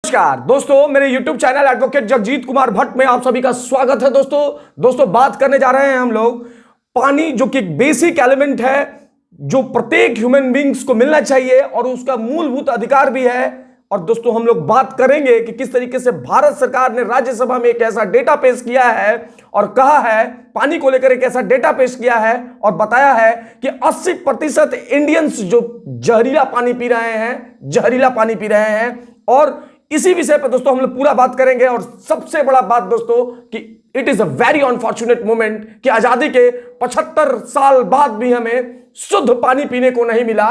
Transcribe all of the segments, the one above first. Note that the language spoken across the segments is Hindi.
नमस्कार दोस्तों, मेरे YouTube channel advocate Jagjit Kumar Bhatt में आप सभी का स्वागत है। दोस्तों बात करने जा रहे हैं हम लोग पानी, जो कि एक बेसिक एलिमेंट है जो प्रत्येक ह्यूमन बींग्स को मिलना चाहिए और उसका मूलभूत अधिकार भी है। और दोस्तों हम लोग बात करेंगे कि किस तरीके से भारत सरकार ने राज्यसभा में एक ऐसा डेटा पेश किया है और कहा है, पानी को लेकर एक ऐसा डेटा पेश किया है और बताया है कि 80% इंडियंस जो जहरीला पानी पी रहे हैं। और इसी विषय पर दोस्तों हम लोग पूरा बात करेंगे। और सबसे बड़ा बात दोस्तों कि it is a very unfortunate moment कि आजादी के 75 साल बाद भी हमें शुद्ध पानी पीने को नहीं मिला।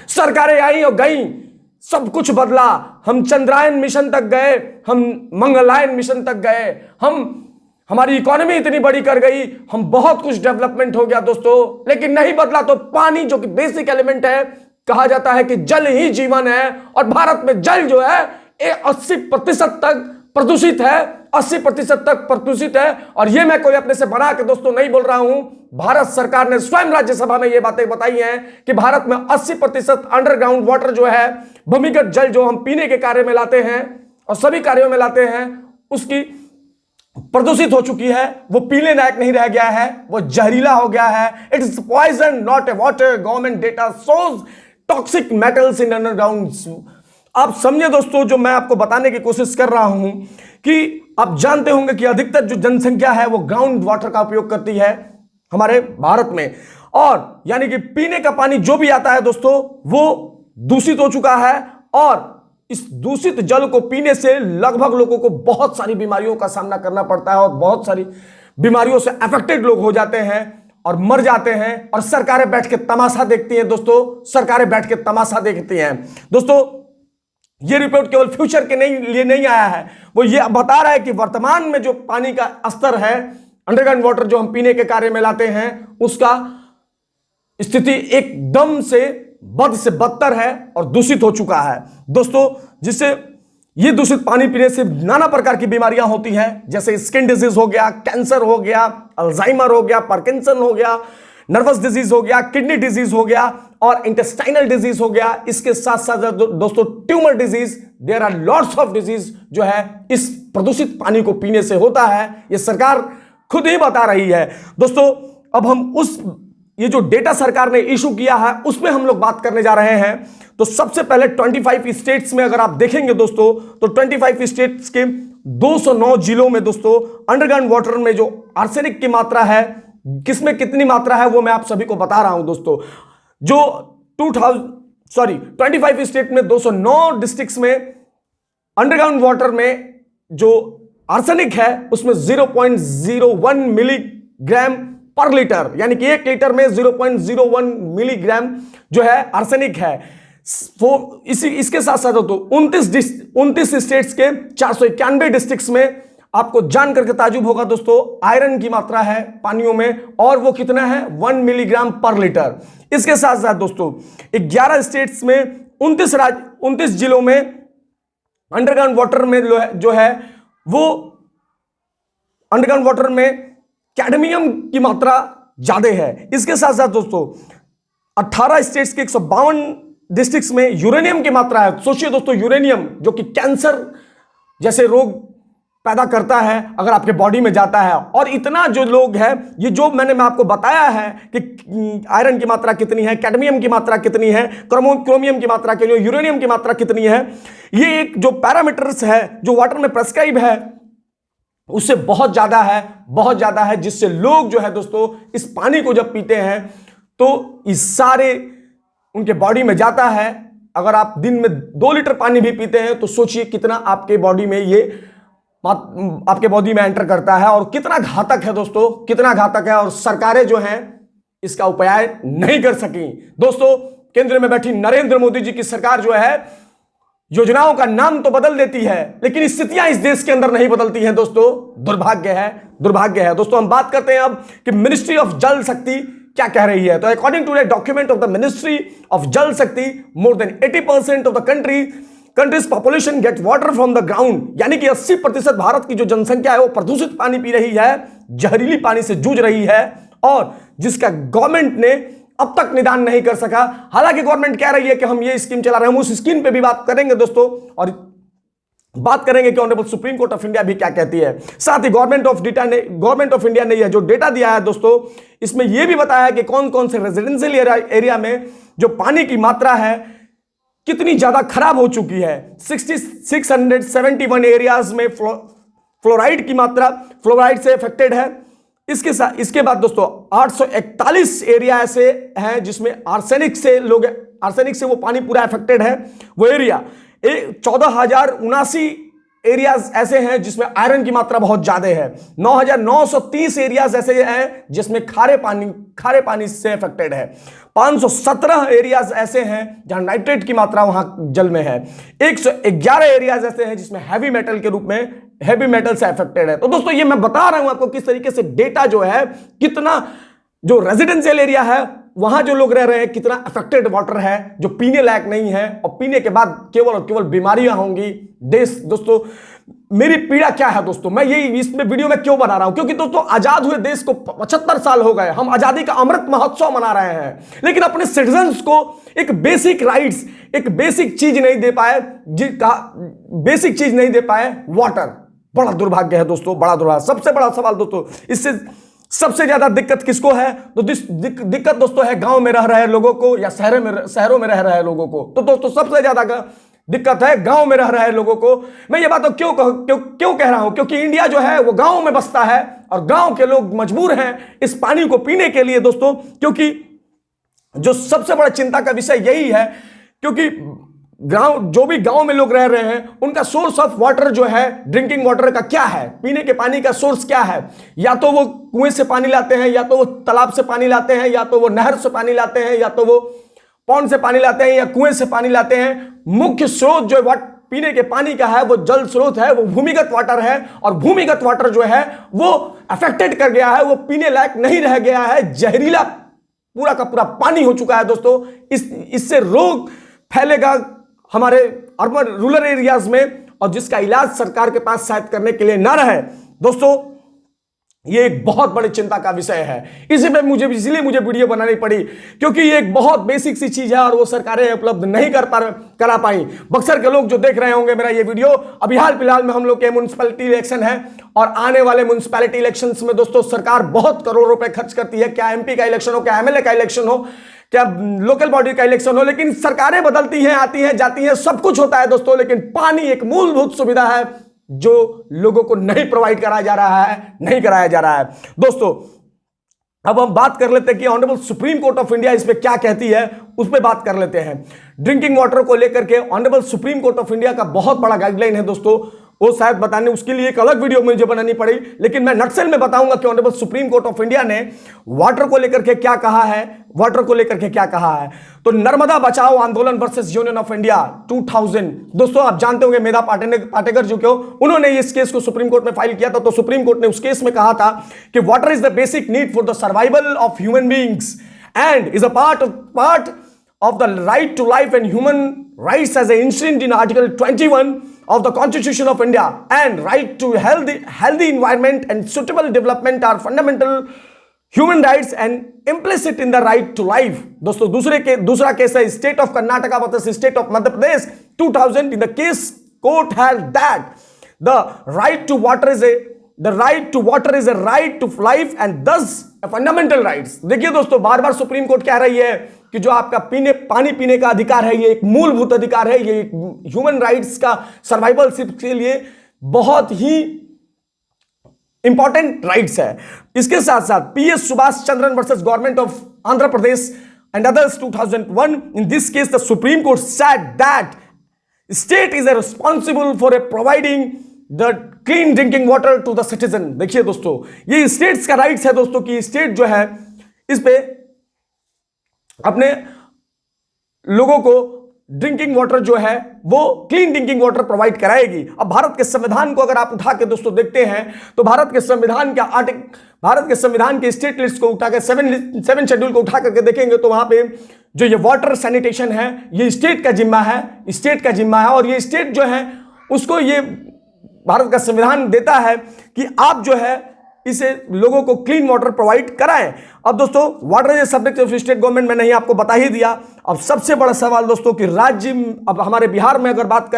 सरकारें आई और गई, सब कुछ बदला। हम चंद्रायन मिशन तक गए, हम मंगलायन मिशन तक गए, हमारी इकोनॉमी इतनी बड़ी कर गई, हम बहुत कुछ डेवलपमेंट हो गया दोस्तों, लेकिन नहीं बदला तो पानी, जो कि बेसिक एलिमेंट है। कहा जाता है कि जल ही जीवन है और भारत में जल जो है 80% तक प्रदूषित है। 80% तक प्रदूषित है। और ये मैं कोई अपने से बना के दोस्तों नहीं बोल रहा हूं, भारत सरकार ने स्वयं राज्यसभा में ये बातें बताई हैं कि भारत में 80% अंडरग्राउंड वाटर जो है, भूमिगत जल जो हम पीने के कार्य में लाते हैं और सभी कार्यों में लाते हैं, उसकी प्रदूषित हो चुकी है। वो पीने लायक नहीं रह गया है, वो जहरीला हो गया है। It is poison not a water. Government data shows toxic metals in underground. आप समझे दोस्तों, जो मैं आपको बताने की कोशिश कर रहा हूं कि आप जानते होंगे कि अधिकतर जो जनसंख्या है वो ग्राउंड वाटर का उपयोग करती है हमारे भारत में। और यानी कि पीने का पानी जो भी आता है दोस्तों वो दूषित हो चुका है। और इस दूषित जल को पीने से लगभग लोगों को बहुत सारी बीमारियों का सामना करना पड़ता है और बहुत सारी बीमारियों से अफेक्टेड लोग हो जाते हैं और मर जाते हैं। और सरकारें बैठ के तमाशा देखती हैं दोस्तों, सरकारें बैठ के तमाशा देखती हैं दोस्तों। ये रिपोर्ट केवल फ्यूचर के लिए नहीं आया है, वो ये बता रहा है कि वर्तमान में जो पानी का स्तर है, अंडरग्राउंड वाटर जो हम पीने के कार्य में लाते हैं, उसका स्थिति एकदम से बद से बदतर है और दूषित हो चुका है दोस्तों। जिससे ये दूषित पानी पीने से नाना प्रकार की बीमारियां होती हैं, जैसे स्किन डिजीज हो गया, कैंसर हो गया, अल्जाइमर हो गया, पार्किंसन हो गया, नर्वस डिजीज हो गया, किडनी डिजीज हो गया और इंटेस्टाइनल डिजीज हो गया। इसके साथ साथ दोस्तों tumour disease, there are lots of disease जो है इस प्रदूषित पानी को पीने से होता है। ये सरकार खुद ही बता रही है दोस्तों। अब हम ये जो डेटा सरकार ने इशू किया है उसमें हम लोग बात करने जा रहे हैं। तो सबसे पहले 25 स्टेट्स में अगर आप देखेंगे दोस्तों, तो 25 स्टेट्स के 209 जिलों में दोस्तों अंडरग्राउंड वाटर में जो आर्सेनिक की मात्रा है, किसमें कितनी मात्रा है वो मैं आप सभी को बता रहा हूं दोस्तों। जो 25 स्टेट में 209 डिस्ट्रिक्ट्स में अंडरग्राउंड वाटर में जो आर्सेनिक है उसमें 0.01 मिलीग्राम पर लीटर, यानी कि 1 लीटर में 0.01 मिलीग्राम जो है आर्सेनिक है। इसके साथ साथ तो 29 स्टेट्स के 491 डिस्ट्रिक्ट्स में आपको जान करके ताजुब होगा दोस्तों, आयरन की मात्रा है पानियों में और वो कितना है 1 मिलीग्राम पर लीटर। इसके साथ साथ दोस्तों 11 स्टेट्स में 29 जिलों में अंडरग्राउंड वाटर में जो है वो अंडरग्राउंड वाटर में कैडमियम की मात्रा ज्यादा है। इसके साथ साथ दोस्तों 18 स्टेट्स के 152 डिस्ट्रिक्ट्स में यूरेनियम की मात्रा है। सोचिए दोस्तों, यूरेनियम जो कि कैंसर जैसे रोग पैदा करता है अगर आपके बॉडी में जाता है। और इतना जो लोग हैं, ये जो मैं आपको बताया है कि आयरन की मात्रा कितनी है, कैडमियम की मात्रा कितनी है, क्रोमियम की मात्रा के लिए यूरेनियम की मात्रा कितनी है, ये एक जो पैरामीटर्स है जो वाटर में प्रेस्क्राइब है उससे बहुत ज्यादा है, जिससे लोग जो है दोस्तों इस पानी को जब पीते हैं तो इस सारे उनके बॉडी में जाता है। अगर आप दिन में 2 लीटर पानी भी पीते हैं तो सोचिए कितना आपके बॉडी में एंटर करता है और कितना घातक है दोस्तों, कितना घातक है। और सरकारें जो हैं इसका उपाय नहीं कर सकी दोस्तों। केंद्र में बैठी नरेंद्र मोदी जी की सरकार जो है योजनाओं का नाम तो बदल देती है, लेकिन स्थितियां इस देश के अंदर नहीं बदलती हैं दोस्तों। दुर्भाग्य है दोस्तों। हम बात करते हैं अब कि मिनिस्ट्री ऑफ जल शक्ति क्या कह रही है। तो according to the document of the ministry of Jal Shakti, more than 80% of the country's population get water from the ground, यानी कि 80% भारत की जो जनसंख्या है वो प्रदूषित पानी पी रही है, जहरीली पानी से जूझ रही है। और जिसका गवर्नमेंट ने अब तक निदान नहीं कर सका। हालांकि गवर्नमेंट कह रही है कि हम ये स्कीम चला रहे हैं, हम उस स्कीम पे भी बात करेंगे दोस्तों, और बात करेंगे कि honourable supreme court of India भी क्या कहती है। साथ ही गवर्नमेंट ऑफ इंडिया ने यह जो डेटा दिया है दोस्तों, इसमें यह भी बताया है कि कौन कौन से रेजिडेंशियल एरिया में जो पानी की मात्रा है कितनी ज्यादा खराब हो चुकी है। 671 एरियाज में फ्लोराइड की मात्रा, फ्लोराइड से अफेक्टेड है। इसके बाद दोस्तों 841 एरिया ऐसे हैं जिसमें आर्सेनिक से वो पानी पूरा अफेक्टेड है। वो एरिया 14,079 एरियाज ऐसे हैं जिसमें आयरन की मात्रा बहुत ज्यादा है। 9,930 एरियाज ऐसे हैं जिसमें खारे पानी से अफेक्टेड है। 517 एरियाज ऐसे हैं जहां नाइट्रेट की मात्रा वहां जल में है। 111 एरियाज ऐसे हैं जिसमें हैवी मेटल से अफेक्टेड है। तो दोस्तों ये मैं बता रहा हूं आपको किस तरीके से डेटा जो है, कितना जो रेजिडेंशियल एरिया है वहां जो लोग रह रहे हैं, कितना अफेक्टेड वाटर है जो पीने लायक नहीं है, और पीने के बाद केवल और केवल बीमारियां होंगी। दोस्तों मेरी पीड़ा क्या है दोस्तों, मैं यही इसमें वीडियो में क्यों बना रहा हूं, क्योंकि दोस्तों आजाद हुए देश को 75 साल हो गए, हम आजादी का अमृत महोत्सव मना रहे हैं, लेकिन अपने सिटीजन्स को एक बेसिक राइट्स, एक बेसिक चीज नहीं दे पाए, वाटर। बड़ा दुर्भाग्य है दोस्तों, बड़ा दुर्भाग्य। सबसे बड़ा सवाल दोस्तों, इससे सबसे ज्यादा दिक्कत किसको है? तो दिक्कत दोस्तों है गांव में रह रहे लोगों को या शहरों में रह रहे लोगों को। तो दोस्तों सबसे ज्यादा दिक्कत है गांव में रह रहे लोगों को। मैं ये बात क्यों कह रहा हूं, क्योंकि इंडिया जो है वो गांव में बसता है और गांव के लोग मजबूर हैं इस पानी को पीने के लिए दोस्तों, क्योंकि जो सबसे बड़ा चिंता का विषय यही है, क्योंकि जो भी गांव में लोग रह रहे हैं उनका सोर्स ऑफ वाटर जो है, ड्रिंकिंग वाटर का क्या है, पीने के पानी का सोर्स क्या है। या तो वो कुएं से पानी लाते हैं, या तो वो तालाब से पानी लाते हैं, या तो वो नहर से पानी लाते हैं, या तो वो पौंड से पानी लाते हैं, या कुएं से पानी लाते हैं। मुख्य स्रोत जो पीने के पानी का है वो जल स्रोत है, वो भूमिगत वाटर है, और भूमिगत वाटर जो है वो अफेक्टेड कर गया है, वो पीने लायक नहीं रह गया है, जहरीला पूरा का पूरा पानी हो चुका है दोस्तों। इससे रोग फैलेगा हमारे अर्बन रूरल एरियाज में, और जिसका इलाज सरकार के पास शायद करने के लिए ना रहे दोस्तों। ये एक बहुत बड़ी चिंता का विषय है। इसीलिए मुझे वीडियो बनानी पड़ी, क्योंकि ये एक बहुत बेसिक सी चीज है और वो सरकारें उपलब्ध नहीं करा पाई। बक्सर के लोग जो देख रहे होंगे मेरा ये वीडियो, अभी हाल फिलहाल में हम लोग के म्युनिसिपैलिटी इलेक्शन है, और आने वाले म्युनिसिपैलिटी इलेक्शंस में दोस्तों सरकार बहुत करोड़ रुपए खर्च करती है। क्या एमपी का इलेक्शन हो, क्या एमएलए का इलेक्शन हो, क्या लोकल बॉडी का इलेक्शन हो, लेकिन सरकारें बदलती हैं, आती हैं, जाती हैं, सब कुछ होता है दोस्तों, लेकिन पानी एक मूलभूत सुविधा है जो लोगों को नहीं प्रोवाइड कराया जा रहा है दोस्तों। अब हम बात कर लेते हैं कि honourable supreme court of India इस पे क्या कहती है, उस पे बात कर लेते हैं। ड्रिंकिंग वाटर को लेकर के honourable supreme court of India का बहुत बड़ा गाइडलाइन है दोस्तों, वो शायद बताने उसके लिए एक अलग वीडियो मुझे बनानी पड़ी, लेकिन मैं नक्सल में बताऊंगा कि honourable supreme court of India ने वाटर को लेकर के क्या कहा है। तो नर्मदा बचाओ आंदोलन वर्सेस यूनियन ऑफ इंडिया 2000, दोस्तों आप जानते होंगे मेधा पाटेकर जो क्यों उन्होंने इस केस को सुप्रीम कोर्ट में फाइल किया था। तो सुप्रीम कोर्ट ने उस केस में कहा था कि water is the basic need for the survival of human beings and is a part of the right to life and human rights as enshrined in Article 21 of the Constitution of India, and right to healthy environment and suitable development are fundamental human rights and implicit in the right to life। दोस्तों दूसरा केस है state of Karnataka versus state of Madhya Pradesh 2000। in the case court held that the right to water is a right to life and thus a fundamental rights। देखिए दोस्तों बार बार सुप्रीम कोर्ट कह रही है कि जो आपका पानी पीने का अधिकार है ये एक मूलभूत अधिकार है, ये ह्यूमन राइट्स का सर्वाइवलशिप के लिए बहुत ही इंपॉर्टेंट राइट्स है। इसके साथ साथ PS Subhash Chandran versus government of Andhra Pradesh and others 2001। In this case the Supreme Court said that state is responsible for providing the clean drinking water to the citizen. देखिए दोस्तों ये स्टेट्स का राइट्स है दोस्तों कि स्टेट जो है इस पे अपने लोगों को ड्रिंकिंग वाटर जो है वो क्लीन ड्रिंकिंग वाटर प्रोवाइड कराएगी। अब भारत के संविधान को अगर आप उठा के दोस्तों देखते हैं तो भारत के संविधान के स्टेट लिस्ट को उठा के 7 शेड्यूल को उठा करके देखेंगे तो वहां पे जो ये वाटर सैनिटेशन है ये स्टेट का जिम्मा है, और ये स्टेट जो है उसको ये भारत का संविधान देता है कि आप जो है इसे लोगों को क्लीन वाटर प्रोवाइड कराएं। अब दोस्तों water is subject of state government, मैंने आपको बता ही दिया। अब सबसे बड़ा सवाल दोस्तों कि राज्य, अब हमारे बिहार में अगर बात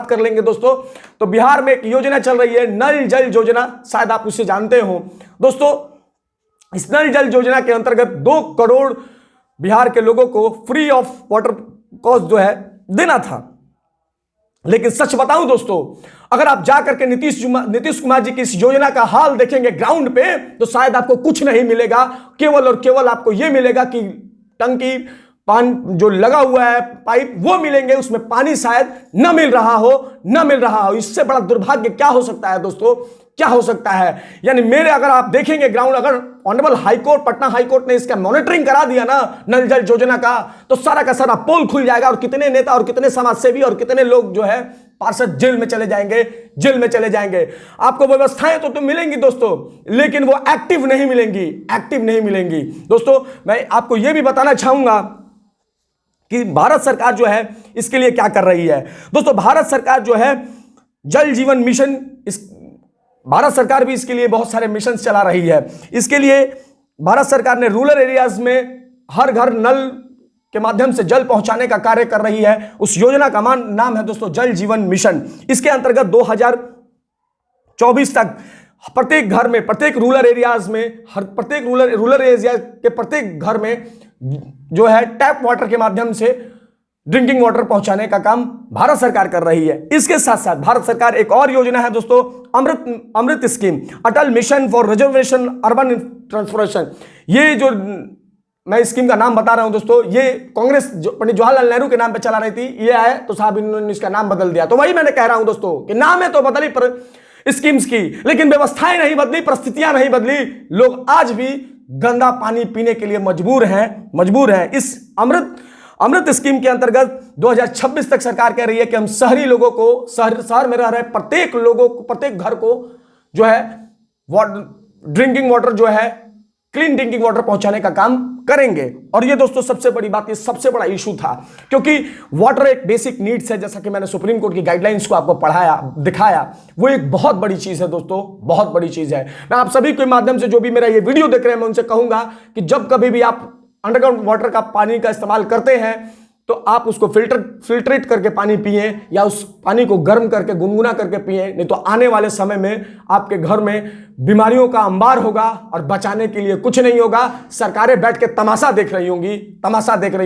कर लेंगे दोस्तों, तो बिहार में एक योजना चल रही है नल जल योजना, शायद आप उसे जानते हो दोस्तों। इस नल जल योजना के अंतर्गत 2 करोड़ बिहार के लोगों को फ्री ऑफ वाटर कॉस्ट जो है देना था। लेकिन सच बताऊं दोस्तों, अगर आप जाकर के नीतीश कुमार जी की इस योजना का हाल देखेंगे ग्राउंड पे, तो शायद आपको कुछ नहीं मिलेगा। केवल और केवल आपको यह मिलेगा कि टंकी पानी जो लगा हुआ है पाइप वो मिलेंगे, उसमें पानी शायद न मिल रहा हो। इससे बड़ा दुर्भाग्य क्या हो सकता है दोस्तों, क्या हो सकता है? यानी मेरे अगर आप देखेंगे ग्राउंड, अगर ऑनरेबल हाईकोर्ट, पटना हाईकोर्ट ने इसका मॉनिटरिंग करा दिया ना नल जल योजना का, तो सारा का सारा पोल खुल जाएगा और कितने नेता और कितने समाजसेवी और कितने लोग जो है पार्षद जेल में चले जाएंगे। आपको व्यवस्थाएं तो मिलेंगी दोस्तों, लेकिन वो एक्टिव नहीं मिलेंगी दोस्तों। मैं आपको यह भी बताना चाहूंगा कि भारत सरकार जो है इसके लिए क्या कर रही है दोस्तों। भारत सरकार जो है जल जीवन मिशन, भारत सरकार भी इसके लिए बहुत सारे मिशन चला रही है। इसके लिए भारत सरकार ने रूरल एरियाज में हर घर नल के माध्यम से जल पहुंचाने का कार्य कर रही है। उस योजना का नाम है दोस्तों जल जीवन मिशन। इसके अंतर्गत 2024 तक प्रत्येक घर में, प्रत्येक रूरल एरियाज में, प्रत्येक रूरल एरिया के प्रत्येक घर में जो है टैप वाटर के माध्यम से ड्रिंकिंग वाटर पहुंचाने का काम भारत सरकार कर रही है। इसके साथ साथ भारत सरकार एक और योजना है दोस्तों, Amrut scheme, Atal mission for reservation urban transformation. ये जो मैं स्कीम का नाम बता रहा हूं दोस्तों, ये कांग्रेस पंडित जवाहरलाल नेहरू के नाम पे चला रही थी, ये आए तो साहब इन्होंने इसका नाम बदल दिया। तो वही मैंने कह रहा हूं दोस्तों कि नाम है तो बदली पर स्कीम्स की, लेकिन व्यवस्थाएं नहीं बदली, परिस्थितियां नहीं बदली। लोग आज भी गंदा पानी पीने के लिए मजबूर हैं। इस अमृत स्कीम के अंतर्गत 2026 तक सरकार कह रही है कि हम शहरी लोगों को, शहर में रह रहे प्रत्येक लोगों को, प्रत्येक घर को जो है ड्रिंकिंग वाटर जो है क्लीन ड्रिंकिंग वाटर पहुंचाने का काम करेंगे। और ये दोस्तों सबसे बड़ी बात, ये सबसे बड़ा इशू था, क्योंकि वाटर एक बेसिक नीड्स है। जैसा कि मैंने सुप्रीम कोर्ट की गाइडलाइंस को आपको पढ़ाया, दिखाया, वो एक बहुत बड़ी चीज है दोस्तों, बहुत बड़ी चीज है। मैं आप सभी के माध्यम से जो भी मेरा ये वीडियो देख रहे हैं, मैं उनसे कहूंगा कि जब कभी भी आप अंडरग्राउंड वाटर का पानी का इस्तेमाल करते हैं तो आप उसको फिल्ट्रेट करके पानी पिए, या उस पानी को गर्म करके गुनगुना करके पिए, नहीं तो आने वाले समय में आपके घर में बीमारियों का अंबार होगा और बचाने के लिए कुछ नहीं होगा। सरकारें बैठ के तमाशा देख रही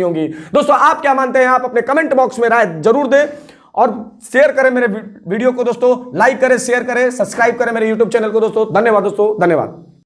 होंगी। दोस्तों आप क्या मानते हैं? आप अपने कमेंट बॉक्स में राय जरूर दें और शेयर करें मेरे वीडियो को दोस्तों, लाइक करें, शेयर करें, सब्सक्राइब करें मेरे यूट्यूब चैनल को दोस्तों। धन्यवाद दोस्तों, धन्यवाद।